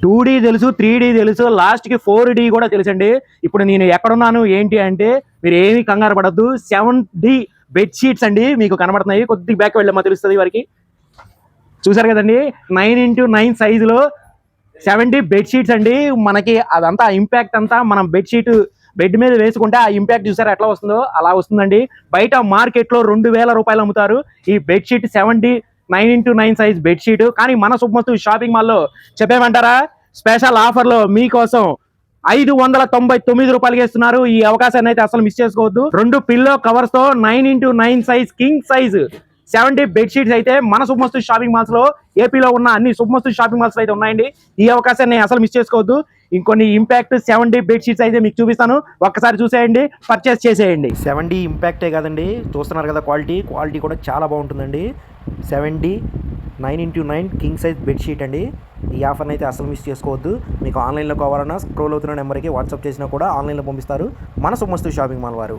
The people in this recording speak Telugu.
2D తెలుసు, 3D తెలుసు, లాస్ట్కి 4D కూడా తెలుసండి. ఇప్పుడు నేను ఎక్కడున్నాను ఏంటి అంటే మీరు ఏమీ కంగారు పడద్దు. 7D బెడ్షీట్స్ అండి మీకు కనబడుతున్నాయి. కొద్దిగా బ్యాక్ వెళ్ళమ్మా తెలుస్తుంది వారికి. చూసారు కదండి, 9x9 సైజులో 7D బెడ్షీట్స్ అండి. మనకి అదంతా ఇంపాక్ట్ అంతా మనం బెడ్ మీద వేసుకుంటే ఆ ఇంపాక్ట్ చూసారు ఎట్లా వస్తుందో అలా వస్తుందండి. బయట మార్కెట్లో 2000 రూపాయలు అమ్ముతారు ఈ bedsheet. 7D 9x9 size bedsheet. కానీ మన శుభమస్తు షాపింగ్ మాల్లో చెప్పేమంటారా, స్పెషల్ ఆఫర్లో మీకోసం 599 రూపాయలకి ఇస్తున్నారు. ఈ అవకాశాన్ని అయితే అసలు మిస్ చేసుకోవద్దు. 2 పిల్లో కవర్స్ తో 9x9 size king size 7D bedsheets అయితే మన శుభమస్తు షాపింగ్ మాల్స్ లో, ఏపీలో ఉన్న అన్ని శుభమస్తు షాపింగ్ మాల్స్ అయితే ఉన్నాయండి. ఈ అవకాశాన్ని అసలు మిస్ చేసుకోవద్దు. ఇంకొన్ని ఇంపాక్ట్ 7D బెడ్షీట్స్ అయితే మీకు చూపిస్తాను, ఒక్కసారి చూసేయండి, పర్చేస్ చేసేయండి. 7D ఇంపాక్టే కదండి, చూస్తున్నారు కదా, క్వాలిటీ కూడా చాలా బాగుంటుందండి. 7D 9x9 king size bedsheet అండి. ఈ ఆఫర్ని అయితే అసలు మిస్ చేసుకోవద్దు. మీకు ఆన్లైన్లో కావాలన్నా స్క్రోల్ అవుతున్న నెంబర్కి వాట్సాప్ చేసినా కూడా ఆన్లైన్లో పంపిస్తారు మన శుభమస్తు షాపింగ్ మాల్ వారు.